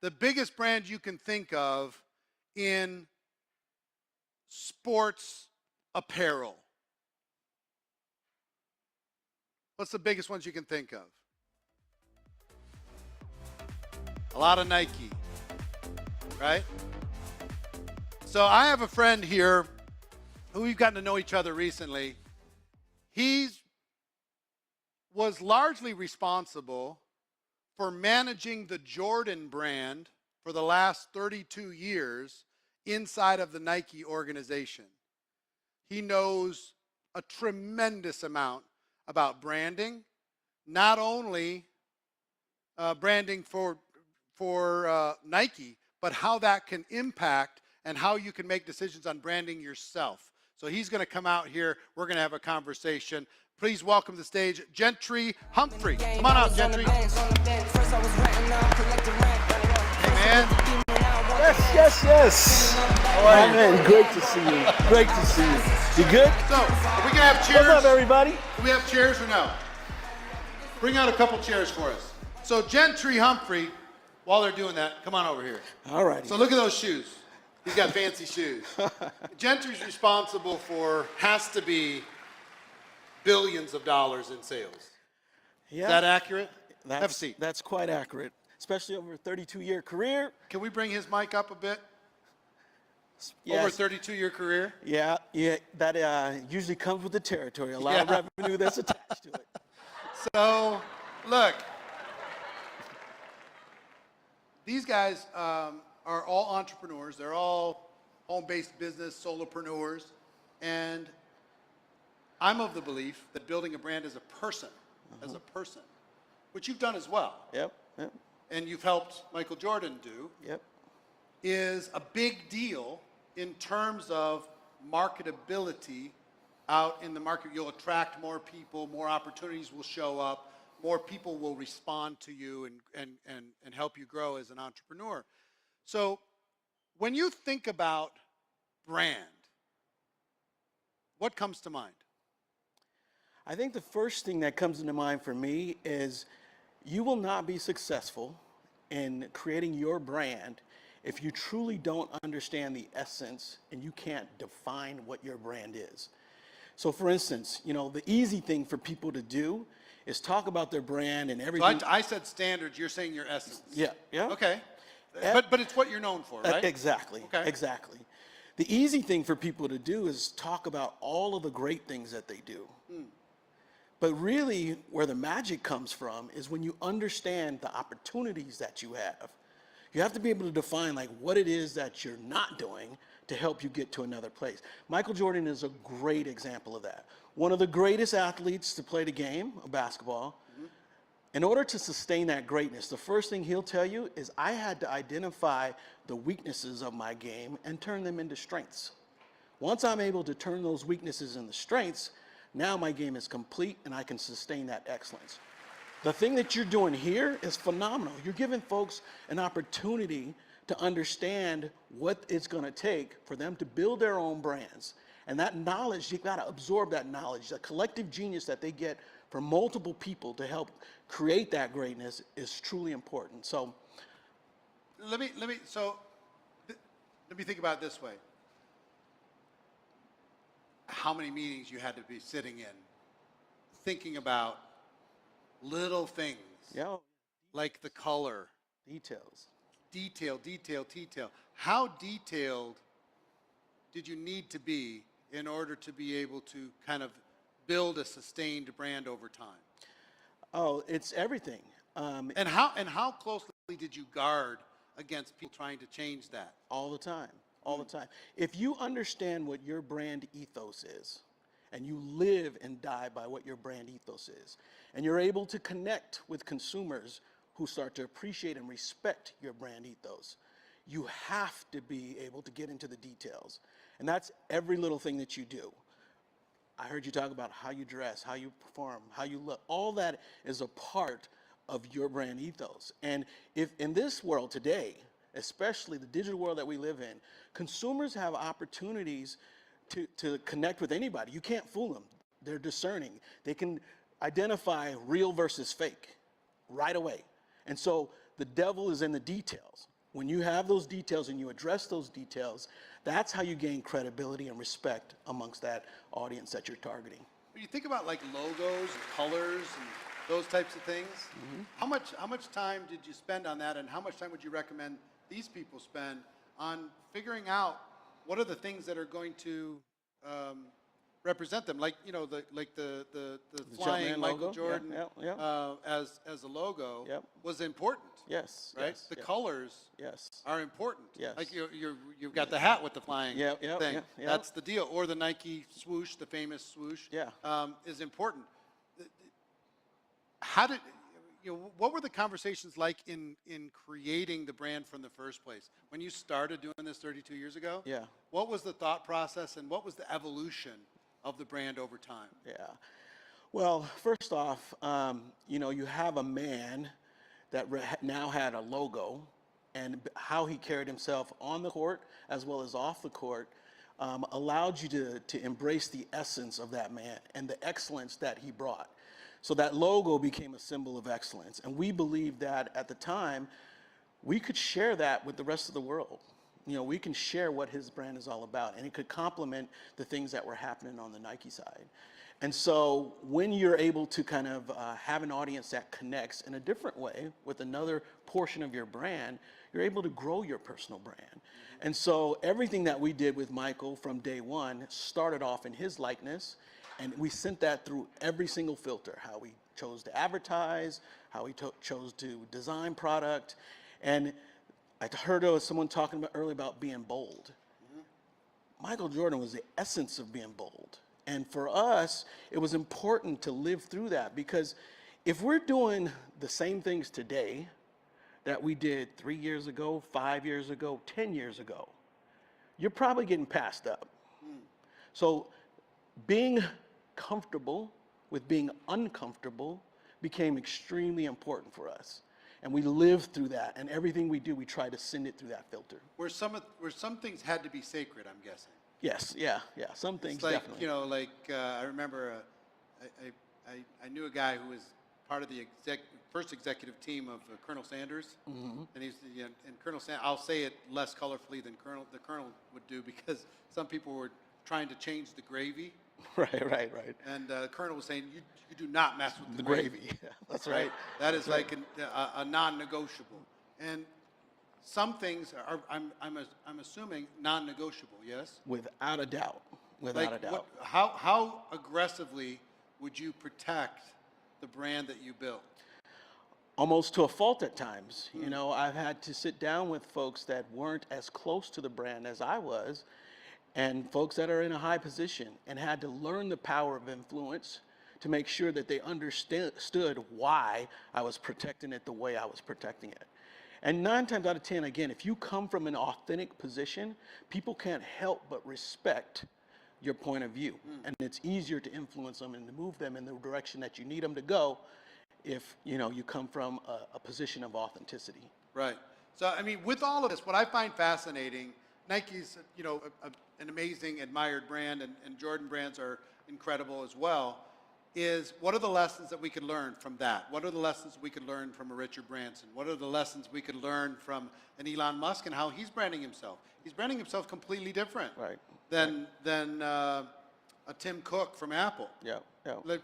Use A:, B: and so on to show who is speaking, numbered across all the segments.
A: the biggest brand you can think of in sports apparel? What's the biggest ones you can think of? A lot of Nike, right? So I have a friend here who we've gotten to know each other recently. He was largely responsible for managing the Jordan brand for the last 32 years inside of the Nike organization. He knows a tremendous amount about branding, not only branding for Nike, but how that can impact and how you can make decisions on branding yourself. So he's going to come out here. We're going to have a conversation. Please welcome to the stage Gentry Humphrey. Come on out, Gentry. Hey, man.
B: Yes. How are you? Man, great to see you. Great to see you. You good?
A: So, are we going to have chairs?
B: What's up, everybody?
A: Do we have chairs or no? Bring out a couple chairs for us. So, Gentry Humphrey, while they're doing that, come on over here.
B: All right.
A: So, look at those shoes. He's got fancy shoes. Gentry's responsible for, has to be, billions of dollars in sales.
B: Yeah.
A: Is that accurate? Have a seat.
B: That's quite accurate, especially over a 32-year career.
A: Can we bring his mic up a bit?
B: Yes.
A: Over a 32-year career?
B: Yeah, that usually comes with the territory. A lot of revenue that's attached to it.
A: So, look, these guys are all entrepreneurs. They're all home-based business, solopreneurs, and I'm of the belief that building a brand as a person, which you've done as well.
B: Yep.
A: And you've helped Michael Jordan do.
B: Yep.
A: Is a big deal in terms of marketability out in the market. You'll attract more people, more opportunities will show up, more people will respond to you and help you grow as an entrepreneur. So when you think about brand, what comes to mind?
B: I think the first thing that comes into mind for me is you will not be successful in creating your brand if you truly don't understand the essence and you can't define what your brand is. So for instance, the easy thing for people to do is talk about their brand and everything.
A: So I said standards, you're saying your essence.
B: Yeah.
A: Okay. But it's what you're known for, right?
B: Exactly.
A: Okay.
B: Exactly. The easy thing for people to do is talk about all of the great things that they do. But really, where the magic comes from is when you understand the opportunities that you have. You have to be able to define what it is that you're not doing to help you get to another place. Michael Jordan is a great example of that. One of the greatest athletes to play the game of basketball. In order to sustain that greatness, the first thing he'll tell you is I had to identify the weaknesses of my game and turn them into strengths. Once I'm able to turn those weaknesses into strengths, now my game is complete and I can sustain that excellence. The thing that you're doing here is phenomenal. You're giving folks an opportunity to understand what it's going to take for them to build their own brands. And that knowledge, you've got to absorb that knowledge. The collective genius that they get from multiple people to help create that greatness is truly important. So
A: let me think about it this way. How many meetings you had to be sitting in thinking about little things, like the color, detail. How detailed did you need to be in order to be able to kind of build a sustained brand over time?
B: Oh, it's everything.
A: And how closely did you guard against people trying to change that?
B: All the time. If you understand what your brand ethos is, and you live and die by what your brand ethos is, and you're able to connect with consumers who start to appreciate and respect your brand ethos, you have to be able to get into the details. And that's every little thing that you do. I heard you talk about how you dress, how you perform, how you look. All that is a part of your brand ethos. And if in this world today, especially the digital world that we live in, consumers have opportunities to connect with anybody. You can't fool them. They're discerning. They can identify real versus fake right away. And so the devil is in the details. When you have those details and you address those details, that's how you gain credibility and respect amongst that audience that you're targeting.
A: When you think about like logos and colors and those types of things, how much time did you spend on that, and how much time would you recommend these people spend on figuring out what are the things that are going to represent them? Like, you know, the flying
B: Jumpman
A: Michael
B: logo?
A: Jordan as a logo was important.
B: Yes.
A: Right?
B: Yes,
A: The colors are important.
B: Yes.
A: Like you've got the hat with the flying thing.
B: Yeah.
A: That's the deal. Or the Nike swoosh, the famous swoosh, is important. How did, what were the conversations like in creating the brand from the first place? When you started doing this 32 years ago?
B: Yeah.
A: What was the thought process, and what was the evolution of the brand over time?
B: Yeah. Well, first off, you have a man that now had a logo, and how he carried himself on the court as well as off the court allowed you to embrace the essence of that man and the excellence that he brought. So that logo became a symbol of excellence. And we believed that at the time, we could share that with the rest of the world. We can share what his brand is all about, and it could complement the things that were happening on the Nike side. And so when you're able to kind of have an audience that connects in a different way with another portion of your brand, you're able to grow your personal brand. And so everything that we did with Michael from day one started off in his likeness, and we sent that through every single filter: how we chose to advertise, how we chose to design product. And I heard someone talking about earlier about being bold. Michael Jordan was the essence of being bold. And for us, it was important to live through that, because if we're doing the same things today that we did 3 years ago, 5 years ago, 10 years ago, you're probably getting passed up. So being comfortable with being uncomfortable became extremely important for us. And we lived through that, and everything we do, we try to send it through that filter.
A: Where some things had to be sacred, I'm guessing.
B: Yes, yeah. Some things,
A: it's like,
B: definitely.
A: I remember I knew a guy who was part of the first executive team of Colonel Sanders, and and Colonel Sanders. I'll say it less colorfully than the Colonel would do, because some people were trying to change the gravy.
B: Right.
A: And the Colonel was saying, you do not mess with the
B: gravy. Yeah, that's right.
A: That is like a non-negotiable. And some things are, I'm assuming, non-negotiable. Yes.
B: Without a doubt. Without a doubt.
A: How aggressively would you protect the brand that you built?
B: Almost to a fault at times. I've had to sit down with folks that weren't as close to the brand as I was, and folks that are in a high position, and had to learn the power of influence to make sure that they understood why I was protecting it the way I was protecting it. And 9 times out of 10, again, if you come from an authentic position, people can't help but respect your point of view. And it's easier to influence them and to move them in the direction that you need them to go if you come from a position of authenticity.
A: Right. So, I mean, with all of this, what I find fascinating, Nike's, an amazing, admired brand, and Jordan brands are incredible as well, is what are the lessons that we could learn from that? What are the lessons we could learn from a Richard Branson? What are the lessons we could learn from an Elon Musk and how he's branding himself? He's branding himself completely different than a Tim Cook from Apple.
B: Yeah.
A: Like,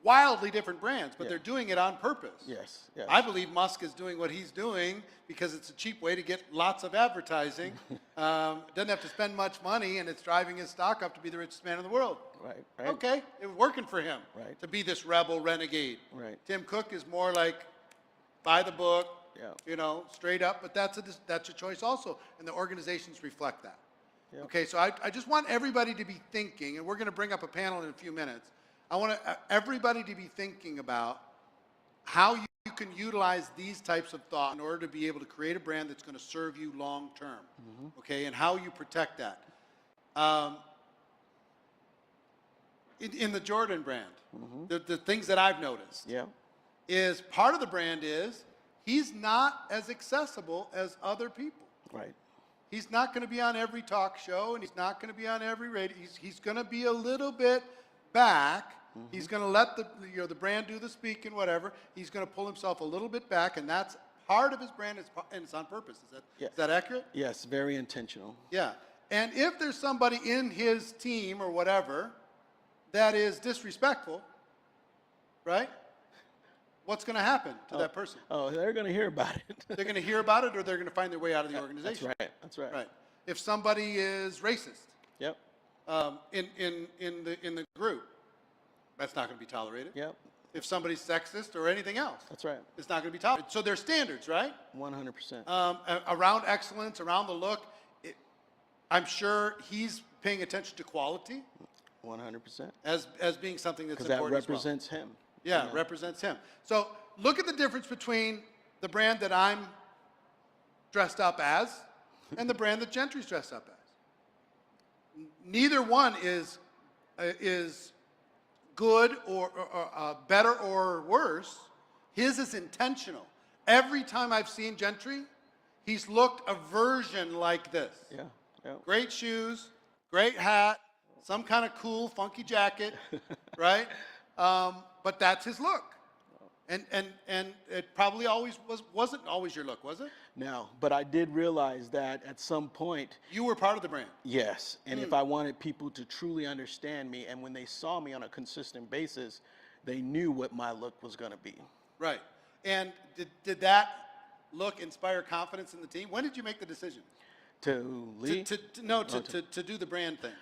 A: wildly different brands, but they're doing it on purpose.
B: Yes.
A: I believe Musk is doing what he's doing because it's a cheap way to get lots of advertising. Doesn't have to spend much money, and it's driving his stock up to be the richest man in the world.
B: Right.
A: Okay, it was working for him to be this rebel renegade.
B: Right.
A: Tim Cook is more like by the book, straight up, but that's a choice also, and the organizations reflect that. Yep. Okay, so I just want everybody to be thinking, and we're going to bring up a panel in a few minutes. I want everybody to be thinking about how you can utilize these types of thought in order to be able to create a brand that's going to serve you long term, okay, and how you protect that. In the Jordan brand, the things that I've noticed is part of the brand is he's not as accessible as other people.
B: Right.
A: He's not going to be on every talk show, and he's not going to be on every radio. He's going to be a little bit back. He's going to let the brand do the speaking, whatever. He's going to pull himself a little bit back, and that's part of his brand, and it's on purpose. Is that accurate?
B: Yes, very intentional.
A: Yeah. And if there's somebody in his team or whatever that is disrespectful, right? What's going to happen to that person?
B: Oh, they're going to hear about it.
A: They're going to hear about it, or they're going to find their way out of the organization.
B: That's right.
A: Right. If somebody is racist,
B: Yep.
A: in the group, that's not going to be tolerated.
B: Yep.
A: If somebody's sexist or anything else,
B: That's right.
A: it's not going to be tolerated. So there's standards, right?
B: 100%.
A: Around excellence, around the look. I'm sure he's paying attention to quality
B: 100%.
A: as being something that's
B: Because that
A: important as well.
B: represents him.
A: Yeah,
B: you know?
A: represents him. So look at the difference between the brand that I'm dressed up as and the brand that Gentry's dressed up as. Neither one is good or better or worse. His is intentional. Every time I've seen Gentry, he's looked a version like this.
B: Yeah. Yeah.
A: Great shoes, great hat, some kind of cool, funky jacket, right? But that's his look. And it probably wasn't always your look, was it?
B: No, but I did realize that at some point,
A: You were part of the brand.
B: yes, and if I wanted people to truly understand me, and when they saw me on a consistent basis, they knew what my look was going to be.
A: Right. And did that look inspire confidence in the team? When did you make the decision?
B: To lead?
A: To do the brand thing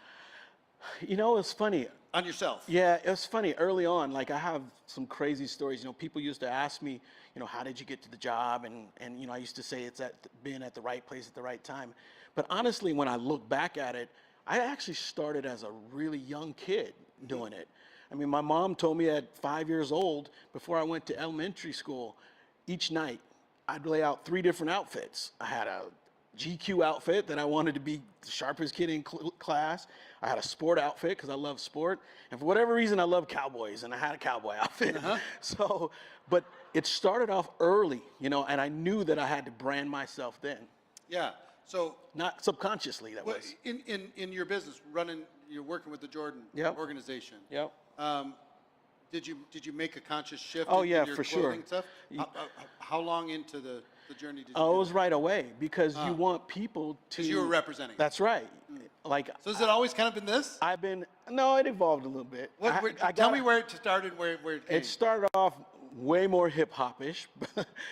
B: You know, it's funny.
A: on yourself.
B: Yeah, it was funny. Early on, like I have some crazy stories. You know, people used to ask me, you know, how did you get to the job? And you know, I used to say it's being at the right place at the right time. But honestly, when I look back at it, I actually started as a really young kid doing it. I mean, my mom told me at 5 years old, before I went to elementary school, each night I'd lay out 3 different outfits. I had a GQ outfit that I wanted to be the sharpest kid in class. I had a sport outfit because I love sport. And for whatever reason, I love cowboys, and I had a cowboy outfit. So, but it started off early, you know, and I knew that I had to brand myself then.
A: Yeah. So
B: Not subconsciously, that
A: well,
B: was.
A: in your business, you're working with the Jordan
B: Yep.
A: organization.
B: Yep.
A: Did you make a conscious shift
B: Oh,
A: in
B: yeah,
A: your
B: for
A: clothing
B: sure.
A: stuff? How long into the journey did you
B: Oh, it
A: do
B: was
A: that?
B: right away because you want people to.
A: Because you were representing.
B: That's right. Like
A: So has it always kind of been this?
B: no, it evolved a little bit.
A: Tell me where it started, where it came.
B: It started off way more hip hop-ish.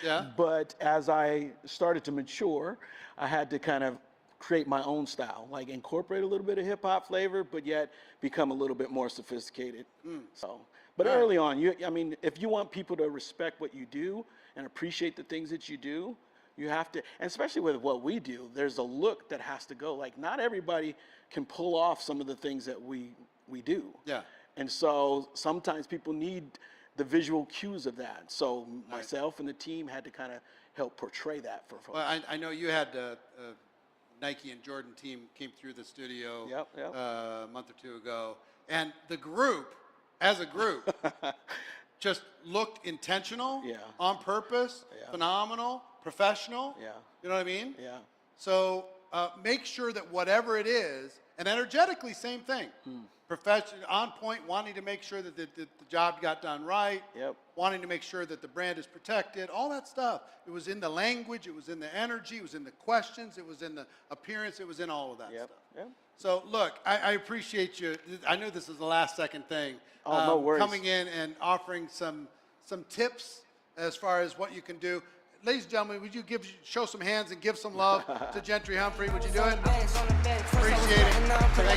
A: Yeah.
B: But as I started to mature, I had to kind of create my own style, like incorporate a little bit of hip hop flavor, but yet become a little bit more sophisticated. So, but early on, I mean, if you want people to respect what you do and appreciate the things that you do, you have to, and especially with what we do, there's a look that has to go. Like, not everybody can pull off some of the things that we do.
A: Yeah.
B: And so sometimes people need the visual cues of that. So myself and the team had to kind of help portray that for folks.
A: Well, I know you had Nike and Jordan team came through the studio
B: Yep.
A: a month or 2 ago, and the group, as a group, just looked intentional,
B: Yeah.
A: on purpose,
B: Yeah.
A: phenomenal, professional.
B: Yeah.
A: You know what I mean?
B: Yeah.
A: So make sure that whatever it is, and energetically, same thing. Professional, on point, wanting to make sure that the job got done right.
B: Yep.
A: Wanting to make sure that the brand is protected, all that stuff. It was in the language, it was in the energy, it was in the questions, it was in the appearance, it was in all of that
B: Yep.
A: stuff.
B: Yep.
A: So look, I appreciate you. I knew this was the last second thing.
B: Oh, no worries.
A: Coming in and offering some tips as far as what you can do. Ladies and gentlemen, would you show some hands and give some love to Gentry Humphrey? Would you do it? Appreciate it. Thank